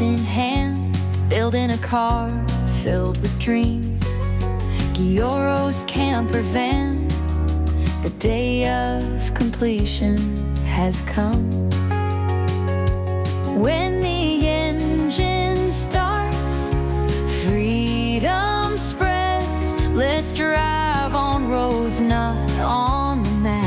in hand, building a car filled with dreams. Gioro's camper van, the day of completion has come. When the engine starts, freedom spreads. Let's drive on roads not on the map.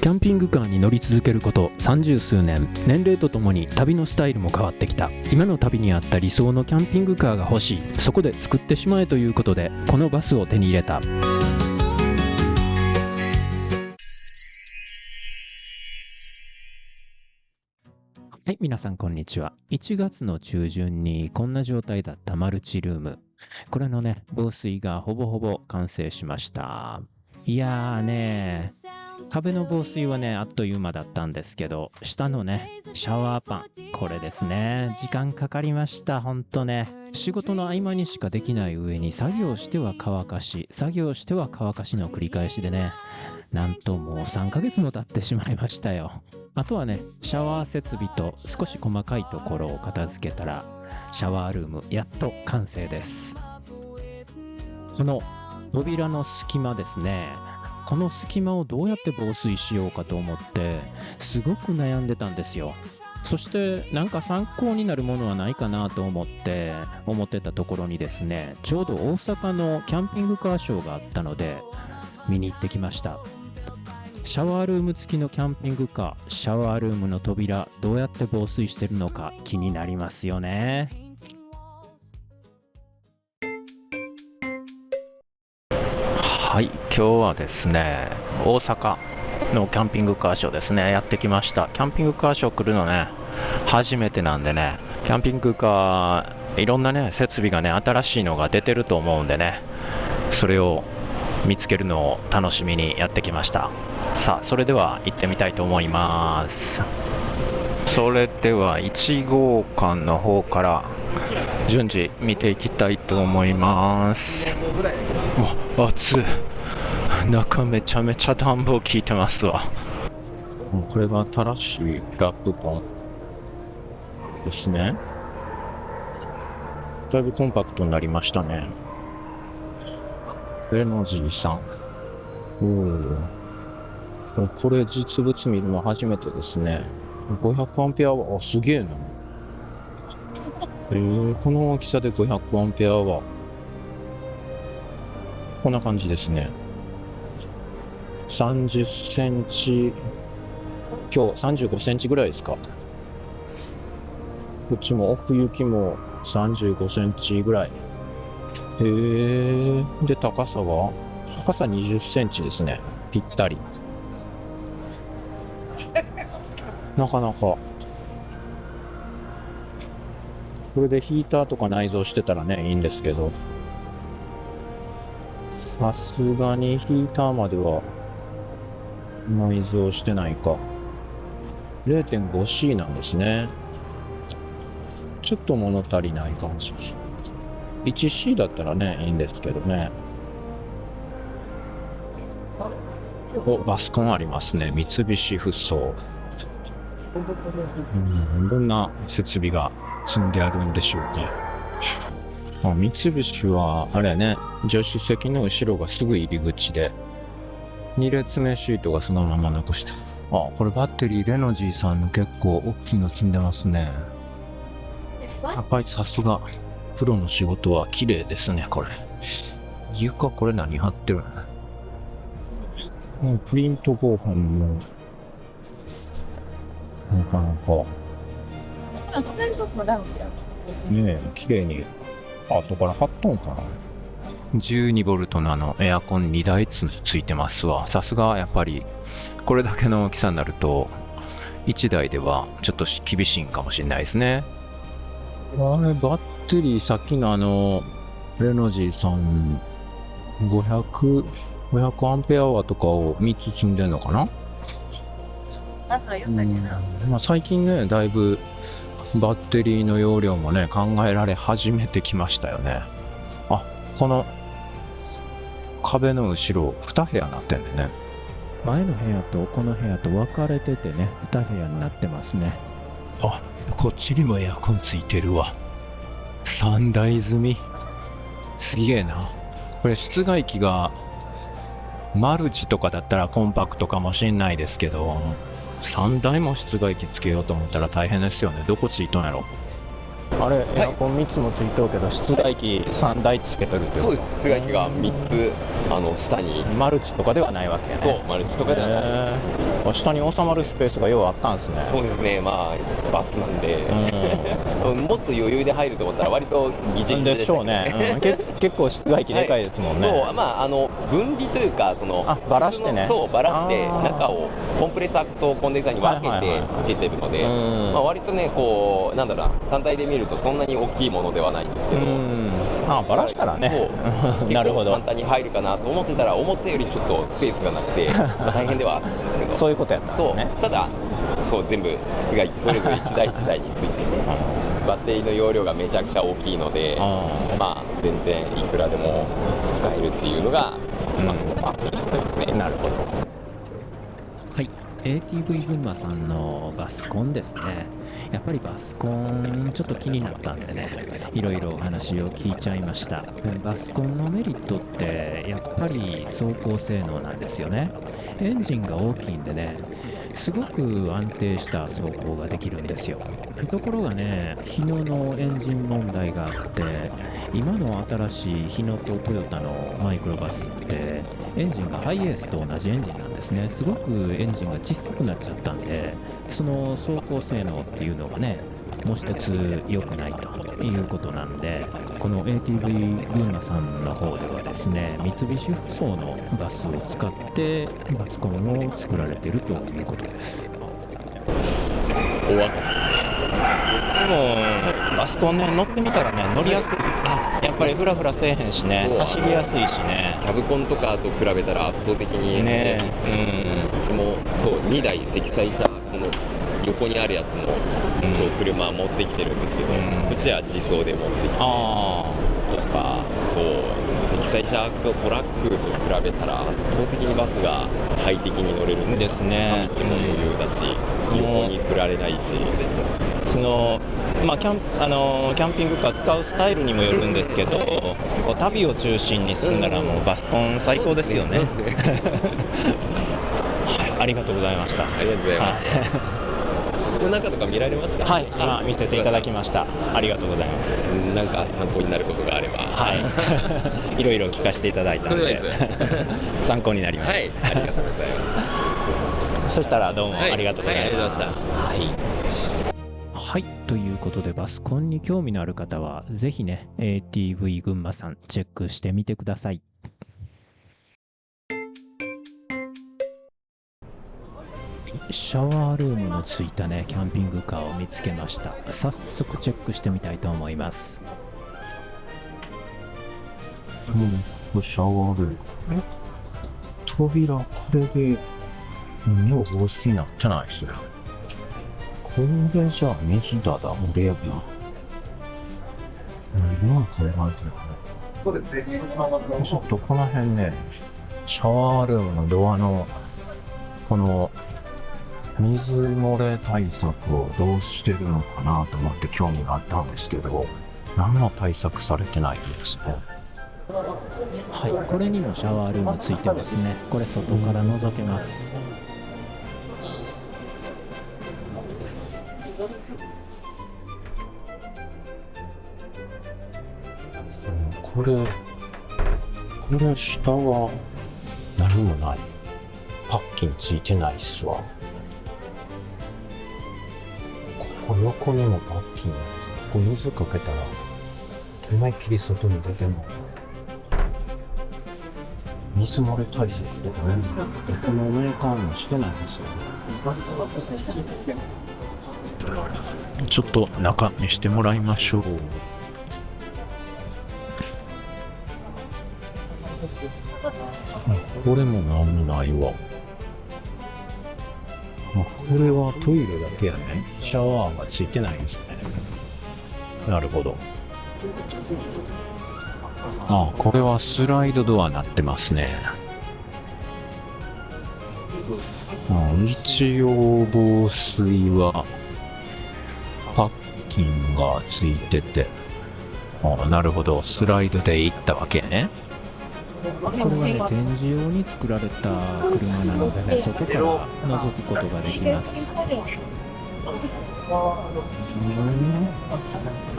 キャンピングカーに乗り続けること30数年、年齢とともに旅のスタイルも変わってきた。今の旅に合った理想のキャンピングカーが欲しい。そこで作ってしまえということでこのバスを手に入れた。はい、皆さんこんにちは。1月の中旬にこんな状態だったマルチルーム。これのね、防水がほぼほぼ完成しました。いやーね、壁の防水はね、あっという間だったんですけど、下のね、シャワーパン、これですね、時間かかりました、ほんとね。仕事の合間にしかできない上に、作業しては乾かし、作業しては乾かしの繰り返しでね、なんともう3ヶ月も経ってしまいましたよ。あとはね、シャワー設備と少し細かいところを片付けたら、シャワールームやっと完成です。この扉の隙間ですね、この隙間をどうやって防水しようかと思ってすごく悩んでたんですよ。そしてなんか参考になるものはないかなと思ってたところにですね、ちょうど大阪のキャンピングカーショーがあったので見に行ってきました。シャワールーム付きのキャンピングカー、シャワールームの扉どうやって防水してるのか気になりますよね。はい、今日はですね、大阪のキャンピングカーショーですね、やってきました。キャンピングカーショー来るのね、初めてなんでね、キャンピングカー、いろんなね、設備がね、新しいのが出てると思うんでね、それを見つけるのを楽しみにやってきました。さあ、それでは行ってみたいと思います。それでは1号館の方から順次見ていきたいと思います。うわ、暑い。中めちゃめちゃ暖房効いてますわ。これが新しいラップパンですね。だいぶコンパクトになりましたね。レノジーさん。これ実物見るの初めてですね。500アンペアは、すげえな。この大きさで500アンペアはこんな感じですね。30センチ、今日35センチぐらいですか。こっちも奥行きも35センチぐらい。で、高さ20センチですね。ぴったり。なかなか。これでヒーターとか内蔵してたらね、いいんですけど。さすがにヒーターまでは内蔵してないか。0.5C なんですね。ちょっと物足りない感じ。1C だったらね、いいんですけどね。バスコンありますね。三菱ふそう。どんな設備が積んであるんでしょうね。三菱はあれね、助手席の後ろがすぐ入り口で、2列目シートがそのまま残して。これバッテリーレノジーさんの結構大きいの積んでますね。やっぱりさすがプロの仕事は綺麗ですね。これ床、これ何貼ってるの？プリント合板もなかなかねえ、綺麗に後から貼っとんかな。12ボルトのエアコン2台ついてますわ。さすがやっぱりこれだけの大きさになると1台ではちょっと厳しいんかもしれないですね。バッテリーさっきのレノジーさん500アンペアワーとかを3つ積んでんのかな。最近ね、だいぶバッテリーの容量もね、考えられ始めてきましたよね。この壁の後ろ2部屋になってんでね。前の部屋とこの部屋と分かれててね、2部屋になってますね。あ、こっちにもエアコンついてるわ。3台積み。すげえな。これ室外機がマルチとかだったらコンパクトかもしんないですけど、3台も室外機つけようと思ったら大変ですよね。どこついとんやろ。あれ、エアコン3つもついとうけど、室外機3台つけとるってそうです。室外機が3つ下に。マルチとかではないわけね。そうマルチとかではない。下に収まるスペースがようあったんですね。そうですね。まあバスなんで、もっと余裕で入ると思ったら割とギチギチでしょうね。結構室外機でかいですもんね。そう、まあ分離というかバラしてね。そうバラして中をコンプレッサーとコンデンサーに分けてつけてるので、まあ割とねこうなんだろうな、単体で見るとそんなに大きいものではないんですけど、バラしたらね。なるほど。簡単に入るかなと思ってたら思ったよりちょっとスペースがなくて大変ではあったんですけど。そういうことやったんですね。そうただそう全部室外機それぞれ1台1台についててバッテリーの容量がめちゃくちゃ大きいので、まあ全然いくらでも使えるっていうのが、まあそのバスですね。なるほど。はい、ATV 群馬さんのバスコンですね。やっぱりバスコンちょっと気になったんでね、いろいろお話を聞いちゃいました。バスコンのメリットってやっぱり走行性能なんですよね。エンジンが大きいんでね、すごく安定した走行ができるんですよ。ところがね、日野のエンジン問題があって、今の新しい日野とトヨタのマイクロバスってエンジンがハイエースと同じエンジンなんですね。すごくエンジンが小さくなっちゃったんで、その走行性能っていうのがね、もう一つ良くないということなんで、この ATV 群馬さんの方ではですね、三菱ふそうのバスを使ってバスコンを作られているということです。おわかでもバスコンね、乗ってみたらね、乗りやすい。やっぱりフラフラせえへんしね、走りやすいしね。キャブコンとかと比べたら圧倒的にね、私もそう2台積載車、この横にあるやつも今日車持ってきてるんですけど、こっちは自走で持ってきて、とかそう積載車とトラックと比べたら圧倒的にバスが快適に乗れるんですね。道も余裕だし、横に振られないし、そのキャンピングカー使うスタイルにもよるんですけど、旅を中心にするならもうバスコン最高ですよね。はい、ありがとうございました。ありがとうございます。この中とか見られました？はい、今見せていただきました。ありがとうございます。なんか参考になることがあれば、はい、いろいろ聞かせていただいたので参考になりました。はい、ありがとうございます。そしたらどうもありがとうございます。はい、ということでバスコンに興味のある方はぜひね ATV 群馬さんチェックしてみてください。シャワールームのついたねキャンピングカーを見つけました。早速チェックしてみたいと思います。シャワールーム。扉これで目を防止になってないですね。これじゃあ水だだ漏れやな。何が考えてるの？そうですね。ちょっとこの辺ね、シャワールームのドアのこの水漏れ対策をどうしてるのかなと思って興味があったんですけど、何も対策されてないですね。はい、これにもシャワールームついてますね。これ外から覗けます。これ下は何もない。パッキンついてないっすわ。ここ横にもパッキンなんです。ここ水かけたら思いっきり外に出ても水漏れ対策とかね、どこのメーカーもしてないんですよ。ちょっと中見してもらいましょう。これもなんもないわ。これはトイレだけやね。シャワーがついてないんですね。なるほど。これはスライドドアになってますね。一応防水はパッキンがついてて、あ、なるほど、スライドで行ったわけね。これはね、展示用に作られた車なのでね、外から覗くことができます。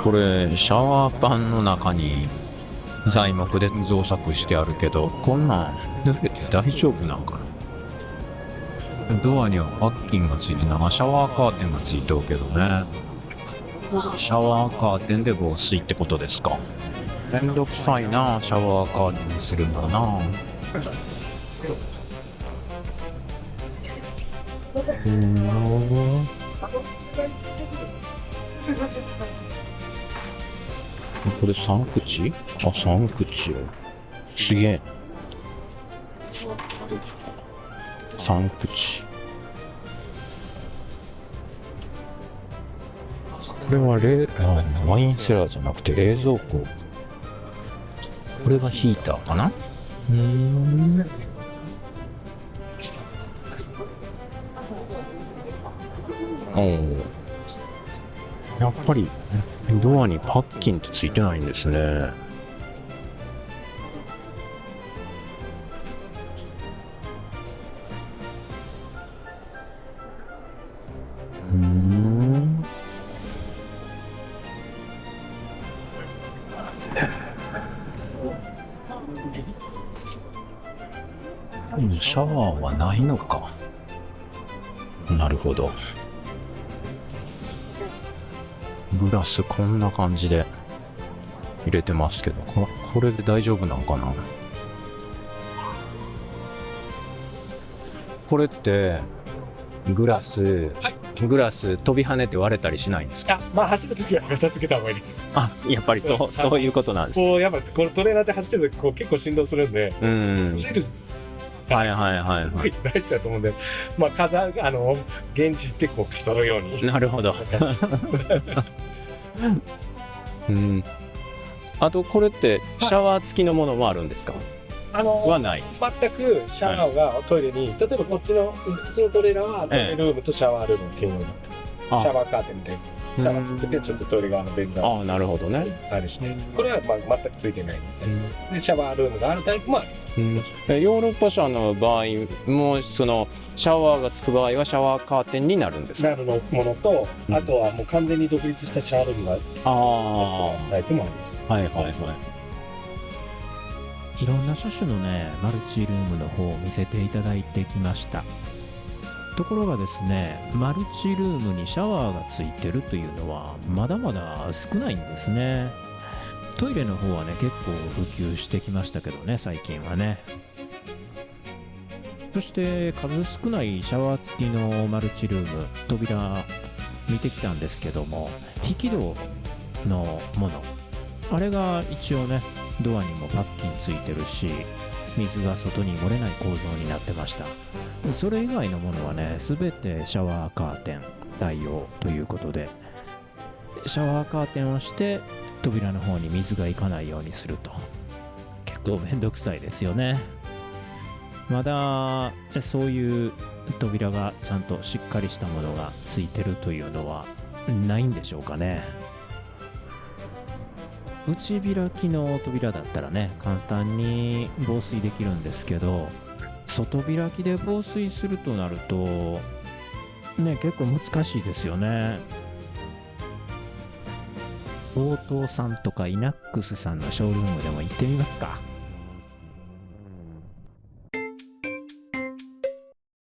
これシャワーパンの中に材木で造作してあるけど、こんなん抜けて大丈夫なんかな。ドアにはパッキンがついて、シャワーカーテンがついてるけどね。シャワーカーテンで防水ってことですか。めんどくさいな、シャワーカーテンにするのな。これ3口？あ、3口よ。すげえ。3口。これはワインセラーじゃなくて冷蔵庫。これがヒーターかな？やっぱりドアにパッキンってついてないんですね。シャワーはないのか。なるほど。グラスこんな感じで入れてますけど、これで大丈夫なのかな。これってグラス飛び跳ねて割れたりしないんですか。まあ走るときは片付けた方がいいです。あ、やっぱりそういうことなんです。こうやっぱこのトレーナーで走ってるときこう結構振動するんで、はい。大ちゃうと思うんで、まあ現地ってこう飾るように。なるほど。あとこれってシャワー付きのものもあるんですか。はない。全くシャワーがトイレに、例えばこっちの普通のトレーラーはトイレルームとシャワールームの兼用になってます。シャワーカーテンみたいにシャワーついてて、ちょっとトイレ側の便座をなるほどね。あるし、これはまあ全くついてないので、シャワールームがあるタイプもあります。ヨーロッパ車の場合もそのシャワーがつく場合はシャワーカーテンになるんですか。なるものと、あとはもう完全に独立したシャワールームがあるタイプもあります。いろんな車種のね、マルチルームの方を見せていただいてきました。ところがですね、マルチルームにシャワーがついてるというのはまだまだ少ないんですね。トイレの方はね、結構普及してきましたけどね、最近はね。そして数少ないシャワー付きのマルチルーム、扉見てきたんですけども、引き戸のもの、あれが一応ね、ドアにもパッキンついてるし、水が外に漏れない構造になってました。それ以外のものはね、すべてシャワーカーテン対応ということで、シャワーカーテンをして扉の方に水がいかないようにすると。結構めんどくさいですよね。まだそういう扉がちゃんとしっかりしたものがついてるというのはないんでしょうかね。内開きの扉だったらね、簡単に防水できるんですけど、外開きで防水するとなるとね、結構難しいですよね。OTOさんとかイナックスさんのショールームでも行ってみますか。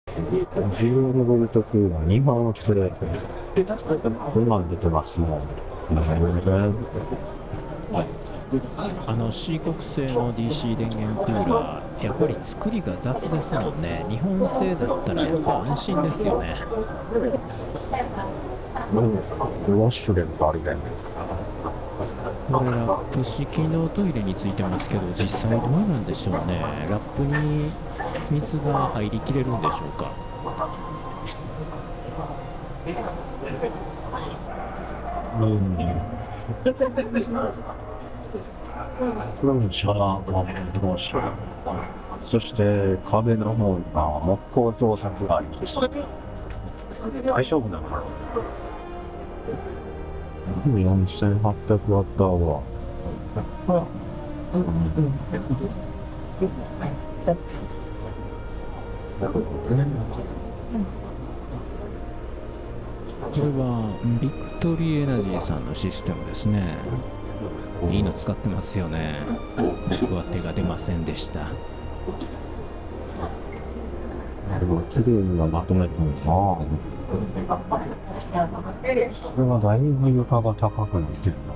12ボルトクーラー2本ストレート。こんなん出てますもん。C 国製の DC 電源クーラー、やっぱり作りが雑ですもんね。日本製だったらやっぱ安心ですよね。ウォッシュレットあるね。これラップ式のトイレについてますけど、実際どうなんでしょうね。ラップに水が入りきれるんでしょうか。シャワーカーテン同士。そして壁の方には木工造作があります。大丈夫なのかな。4800ワットアワこれはビクトリーエナジーさんのシステムですね。いいの使ってますよね。僕は手が出ませんでした。ー。綺麗にはまとめたのかな。これはだいぶ床が高くなってるな。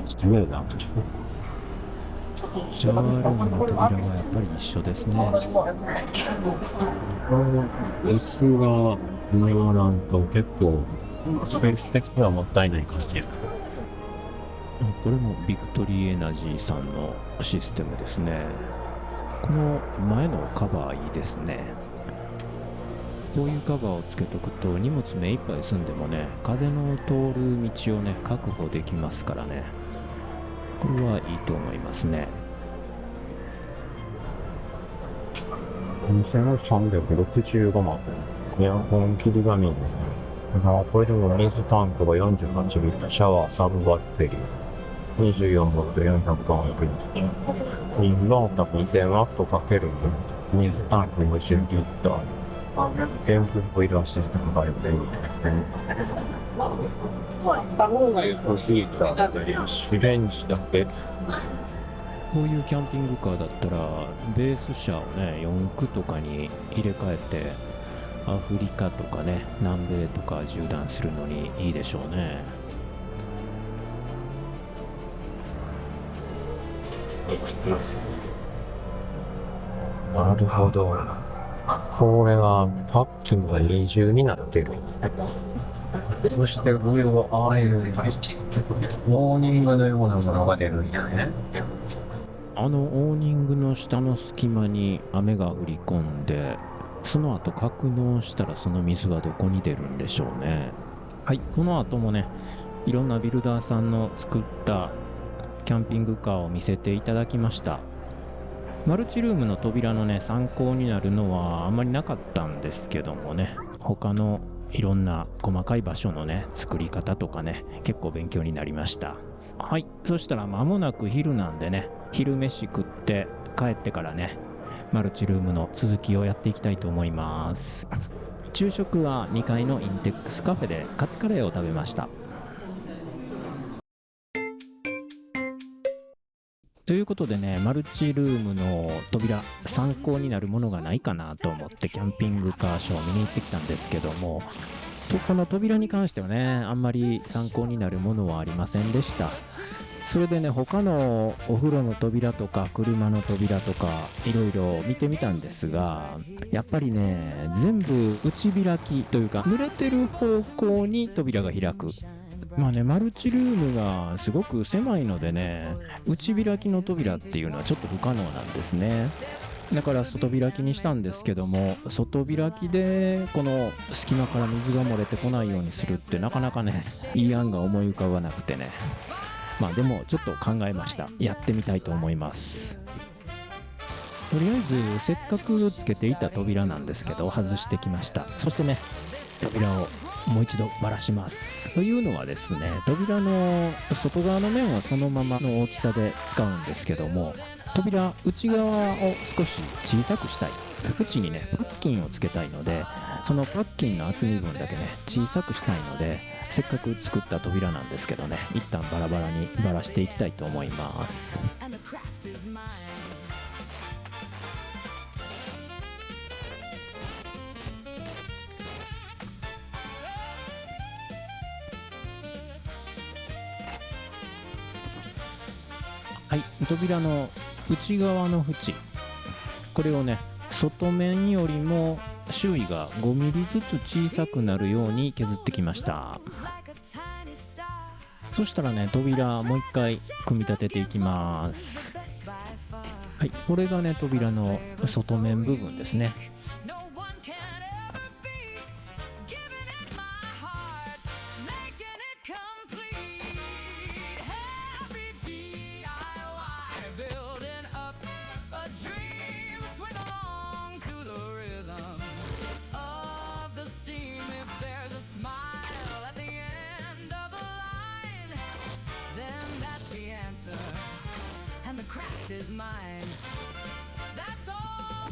すげえな。シャワールームの扉はやっぱり一緒ですね。これ椅子が庭なんと結構スペース的にはもったいない感じ。これもビクトリーエナジーさんのシステムですね。この前のカバーいいですね。こういうカバーをつけとくと荷物目いっぱい済んでもね、風の通る道をね、確保できますからね。これはいいと思いますね。2365万。エアコン切り紙ですね。これでも水タンクが48リットル、シャワー、サブバッテリー、24ボルト400アンプ。インバータ2000ワットかける水タンク50リットル。電風ボイラーシステムがあるね。ヒーターで電子レンジだけ。こういうキャンピングカーだったら、ベース車をね、4駆とかに入れ替えて、アフリカとかね、南米とか縦断するのにいいでしょうね。なるほど。これはパッキンが二重になってる。そして上はああいうモーニングのようなものが出るんだね。オーニングの下の隙間に雨が降り込んで、その後格納したらその水はどこに出るんでしょうね。はい、この後もね、いろんなビルダーさんの作ったキャンピングカーを見せていただきました。マルチルームの扉のね、参考になるのはあんまりなかったんですけどもね、他のいろんな細かい場所のね、作り方とかね、結構勉強になりました。はい、そしたら間もなく昼なんでね、昼飯食って帰ってからね、マルチルームの続きをやっていきたいと思います。昼食は2階のインテックスカフェでカツカレーを食べました。ということでね、マルチルームの扉、参考になるものがないかなと思ってキャンピングカーショーを見に行ってきたんですけども、この扉に関してはね、あんまり参考になるものはありませんでした。それでね、他のお風呂の扉とか車の扉とかいろいろ見てみたんですが、やっぱりね、全部内開きというか、濡れてる方向に扉が開く。まあね、マルチルームがすごく狭いのでね、内開きの扉っていうのはちょっと不可能なんですね。だから外開きにしたんですけども、外開きでこの隙間から水が漏れてこないようにするってなかなかね、いい案が思い浮かばなくてね。まあでもちょっと考えました。やってみたいと思います。とりあえずせっかくつけていた扉なんですけど、外してきました。そしてね、扉をもう一度ばらします。というのはですね、扉の外側の面はそのままの大きさで使うんですけども、扉内側を少し小さくしたい。縁にね、パッキンをつけたいので、そのパッキンの厚み分だけね、小さくしたいので、せっかく作った扉なんですけどね、一旦バラバラにばらしていきたいと思います。はい、扉の内側の縁、これをね、外面よりも周囲が5ミリずつ小さくなるように削ってきました。そしたらね、扉もう一回組み立てていきます。はい、これがね、扉の外面部分ですね。is mine. That's all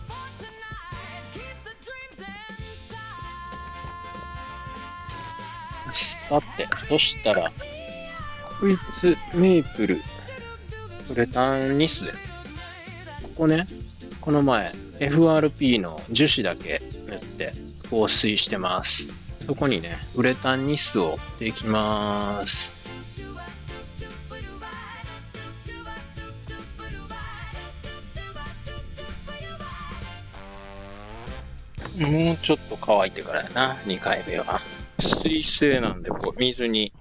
for tonight. Keep the dreams inside. さて、そしたら、こいつメープル、ウレタンニスで、ここね、この前 FRP の樹脂だけ塗って防水してます。そこにね、ウレタンニスをできます。もうちょっと乾いてからやな、2回目は。水性なんで、こう、水に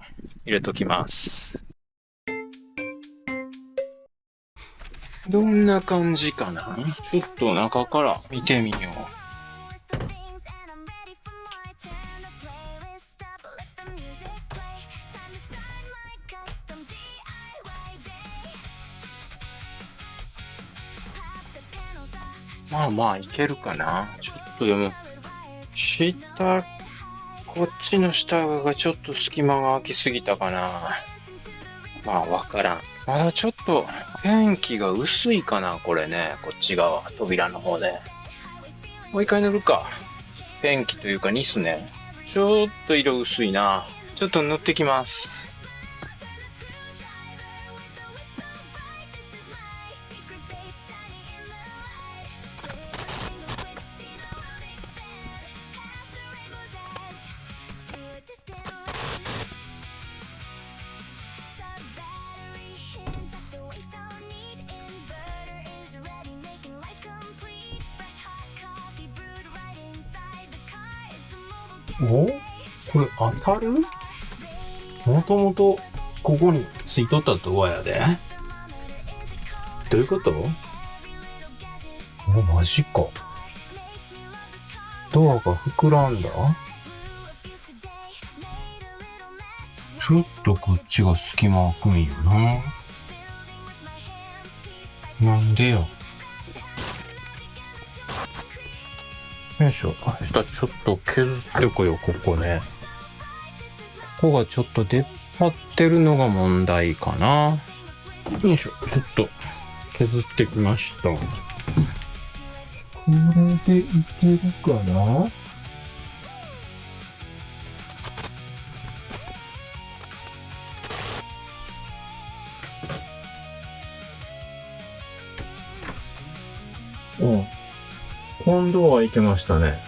入れときます。どんな感じかな？ちょっと中から見てみよう。まあまあいけるかな。ちょっとでも、こっちの下がちょっと隙間が空きすぎたかな。まあわからん。まだちょっとペンキが薄いかな、これね。こっち側、扉の方で。もう一回塗るか。ペンキというかニスね。ちょっと色薄いな。ちょっと塗ってきます。お？これ当たる？もともとここについとったドアやで。どういうこと？お、マジか。ドアが膨らんだ？ちょっとこっちが隙間空くんよな。なんでよ。よいしょ。明日ちょっと削ってこよう、ここね。ここがちょっと出っ張ってるのが問題かな。よいしょ。ちょっと削ってきました。これでいけるかな？うん。今度はいけましたね。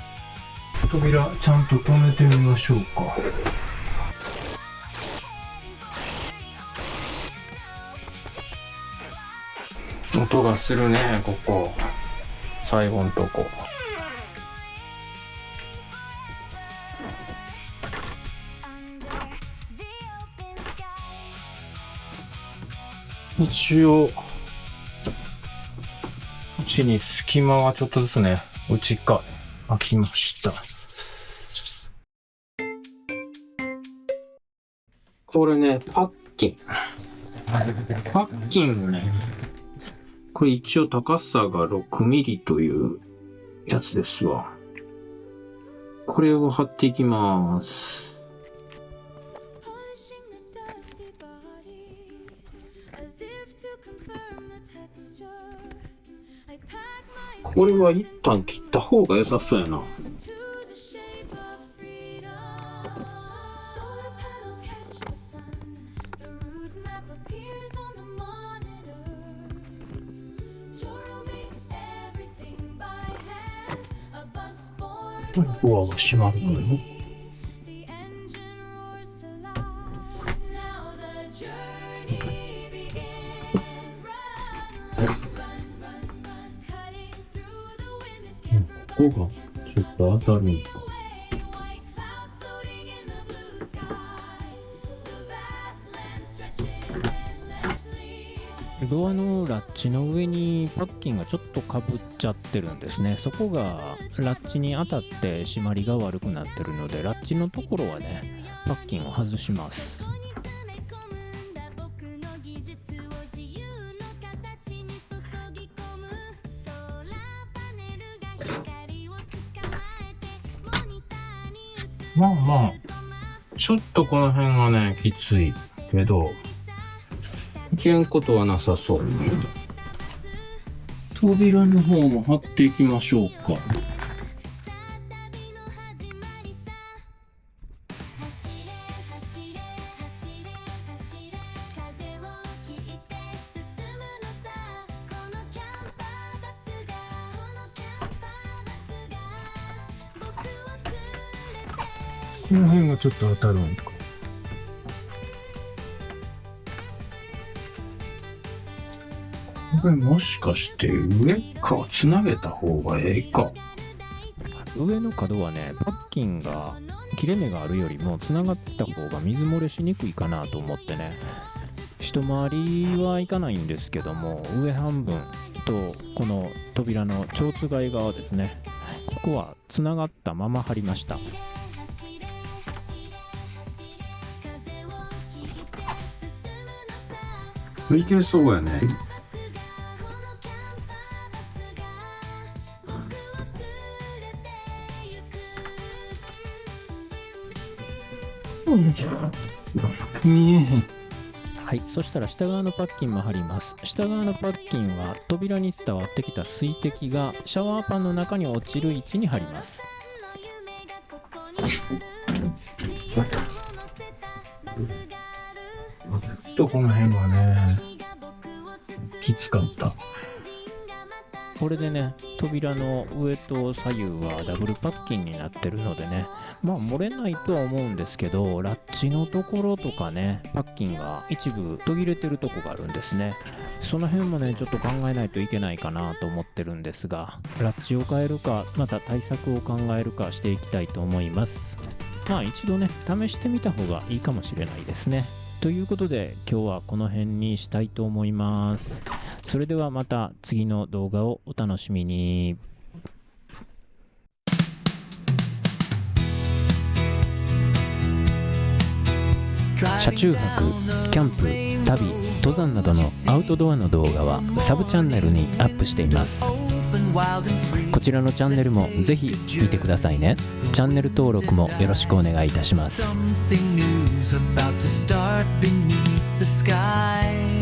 扉ちゃんと止めてみましょうか。音がするね、ここ。最後のとこ。一応、うちに隙間がちょっとずつね、内側開きました。これね、パッキン。パッキンをね、これ一応高さが6ミリというやつですわ。これを貼っていきます。これは一旦切った方が良さそうやな。ドアが閉まるからね。ここがちょっと当たるんか。ドアのラッチの上にパッキンがちょっとかぶっちゃってるんですね。そこがラッチに当たって締まりが悪くなってるので、ラッチのところはね、パッキンを外します。まあまあ、ちょっとこの辺がね、きついけど、いけんことはなさそう。扉の方も貼っていきましょうか。この辺がちょっと当たるんか。これもしかして上かつなげた方がええか。上の角はね、パッキンが切れ目があるよりもつながった方が水漏れしにくいかなと思ってね、一回りはいかないんですけども、上半分とこの扉の蝶つがい側ですね、ここはつながったまま貼りました。浮いてそうやね。見えへん。はい、そしたら下側のパッキンも貼ります。下側のパッキンは扉に伝わってきた水滴がシャワーパンの中に落ちる位置に貼ります。この辺はね、きつかった。これでね、扉の上と左右はダブルパッキンになってるのでね、まあ漏れないとは思うんですけど、ラッチのところとかね、パッキンが一部途切れてるとこがあるんですね。その辺もね、ちょっと考えないといけないかなと思ってるんですが、ラッチを変えるか、また対策を考えるかしていきたいと思います。まあ一度ね、試してみた方がいいかもしれないですね。ということで今日はこの辺にしたいと思います。それではまた次の動画をお楽しみに。車中泊、キャンプ、旅、登山などのアウトドアの動画はサブチャンネルにアップしています。こちらのチャンネルもぜひ見てくださいね。チャンネル登録もよろしくお願いいたします。Something new's about to start beneath the sky.